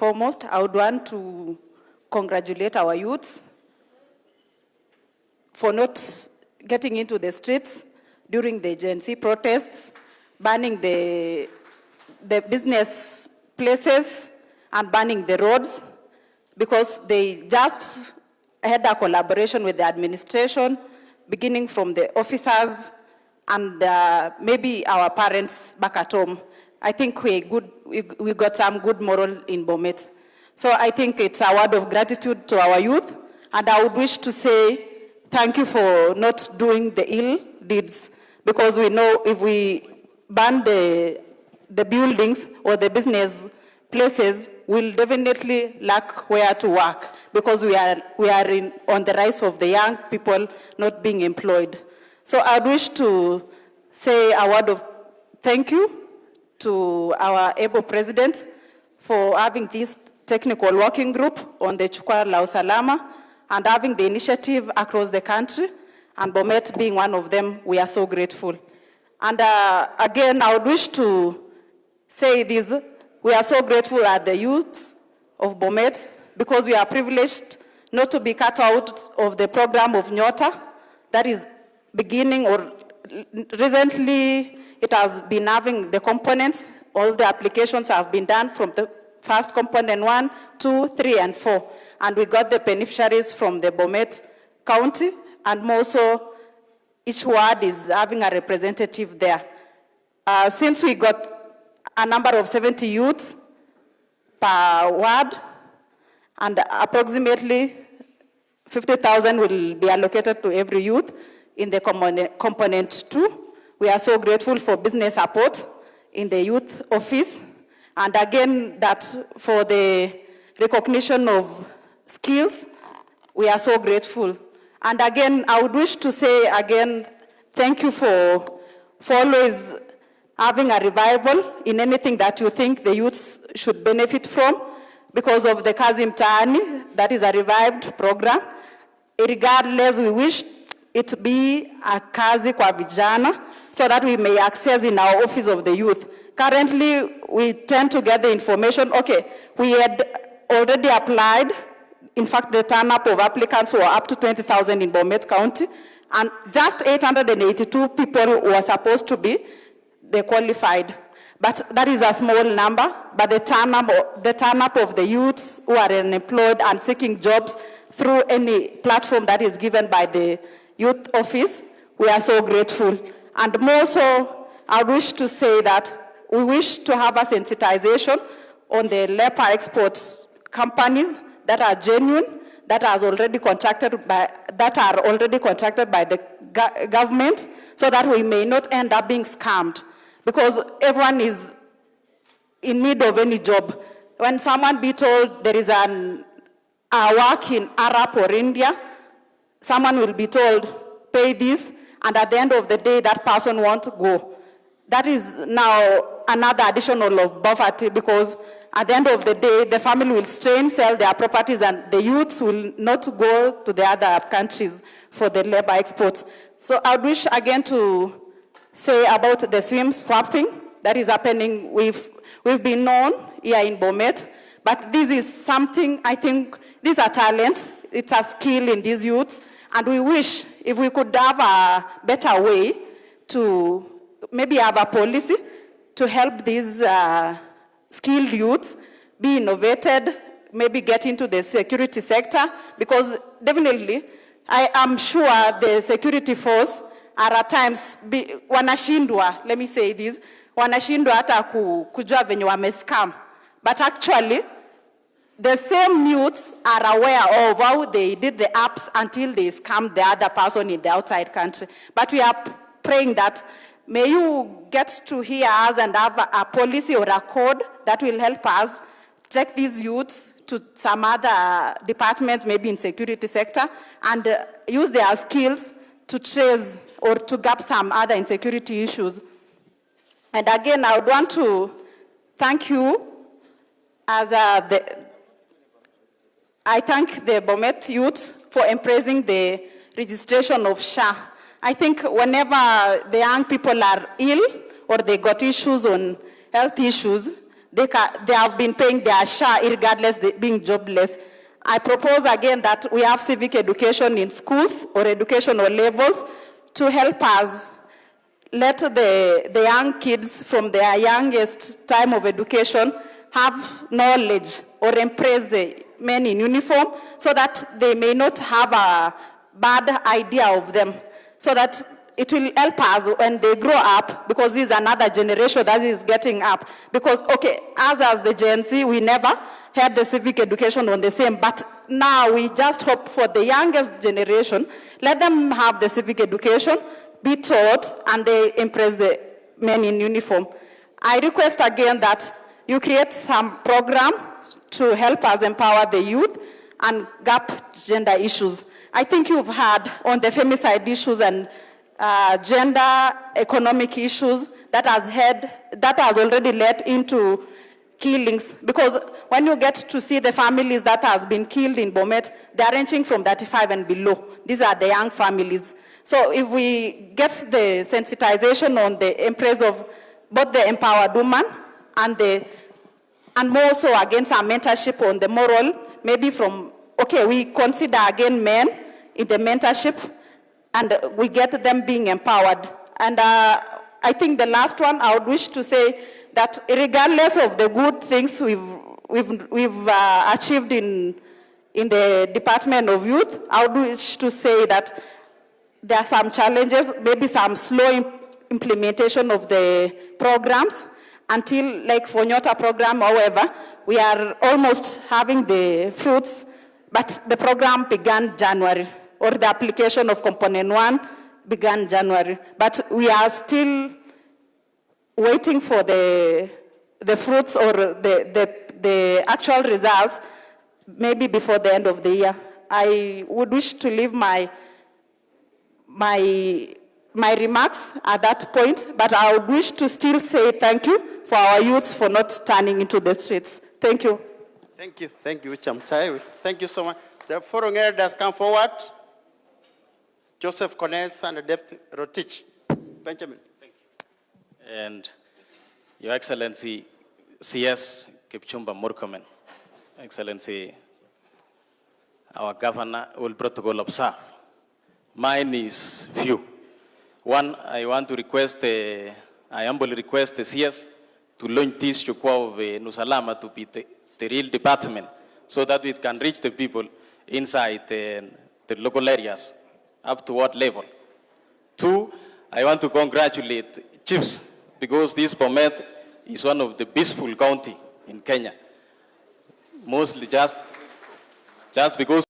foremost, I would want to congratulate our youths for not getting into the streets during the Genz protests, banning the business places and banning the roads, because they just had a collaboration with the administration, beginning from the officers and maybe our parents back at home. I think we got some good moral in Bomet. So I think it's a word of gratitude to our youth, and I would wish to say thank you for not doing the ill deeds, because we know if we ban the buildings or the business places, we'll definitely lack where to work, because we are on the rise of the young people not being employed. So I wish to say a word of thank you to our able president for having this technical working group on the Chukwa La Usalama and having the initiative across the country, and Bomet being one of them. We are so grateful. And again, I would wish to say this: we are so grateful at the youth of Bomet, because we are privileged not to be cut out of the program of Nyota that is beginning, or recently it has been having the components. All the applications have been done from the first component 1, 2, 3, and 4. And we got the beneficiaries from the Bomet County, and more so, each ward is having a representative there. Since we got a number of 70 youths per ward, and approximately 50,000 will be allocated to every youth in the component 2. We are so grateful for business support in the youth office, and again that for the recognition of skills, we are so grateful. And again, I would wish to say again, thank you for always having a revival in anything that you think the youths should benefit from, because of the Kazi Mtaani, that is a revived program. Regardless, we wish it be a Kazi kwa vijana, so that we may access in our office of the youth. Currently, we tend to get the information, okay, we had already applied. In fact, the turn-up of applicants were up to 20,000 in Bomet County, and just 882 people were supposed to be qualified. But that is a small number, but the turn-up of the youths who are unemployed and seeking jobs through any platform that is given by the youth office, we are so grateful. And more so, I wish to say that we wish to have a sensitization on the leper export companies that are genuine, that are already contracted by the government, so that we may not end up being scammed, because everyone is in need of any job. When someone be told there is a work in Arab or India, someone will be told, pay this, and at the end of the day, that person won't go. That is now another additional of poverty, because at the end of the day, the family will strain, sell their properties, and the youths will not go to the other countries for the labor exports. So I wish again to say about the swim swapping that is happening. We've been known here in Bomet, but this is something, I think, these are talent, it's a skill in these youths, and we wish if we could have a better way to maybe have a policy to help these skilled youths be innovated, maybe get into the security sector, because definitely I am sure the security force are at times wanashindwa, let me say this, wanashindwa hata kujua venye wamescam. But actually, the same youths are aware of how they did the apps until they scammed the other person in the outside country. But we are praying that may you get to hear us and have a policy or a code that will help us take these youths to some other departments, maybe in security sector, and use their skills to chase or to gap some other insecurity issues. And again, I would want to thank you as I thank the Bomet youth for embracing the registration of SHA. I think whenever the young people are ill or they got issues on health issues, they have been paying their share regardless of being jobless. I propose again that we have civic education in schools or educational levels to help us let the young kids from their youngest time of education have knowledge or embrace the men in uniform so that they may not have a bad idea of them, so that it will help us when they grow up, because this is another generation that is getting up. Because, okay, as the Gen Z, we never had the civic education on the same, but now we just hope for the youngest generation, let them have the civic education, be taught, and they impress the men in uniform. I request again that you create some program to help us empower the youth and gap gender issues. I think you've heard on the femicide issues and gender economic issues that has already led into killings, because when you get to see the families that has been killed in Bomet, they are ranging from 35 and below. These are the young families. So if we get the sensitization on the embrace of both the empowered woman and more so against our mentorship on the moral, maybe from, okay, we consider again men in the mentorship and we get them being empowered. And I think the last one, I would wish to say that regardless of the good things we've achieved in the Department of Youth, I would wish to say that there are some challenges, maybe some slow implementation of the programs until, like for Nyota program, however, we are almost having the fruits, but the program began January, or the application of component 1 began January. But we are still waiting for the fruits or the actual results, maybe before the end of the year. I would wish to leave my remarks at that point, but I would wish to still say thank you for our youths for not turning into the streets. Thank you. Thank you. Thank you, Chamchai. Thank you so much. The foreign elders come forward. Joseph Kones and Deft Rotich. Benjamin. Thank you. And Your Excellency, CS Kipchumba Murkomen, Excellency, our governor will protocol observe. Mine is few. One, I want to request, I humbly request the CS to launch this Chukwa of Nusalama to be the real department so that it can reach the people inside the local areas up to what level. Two, I want to congratulate chiefs because this Bomet is one of the peaceful county in Kenya. Mostly just because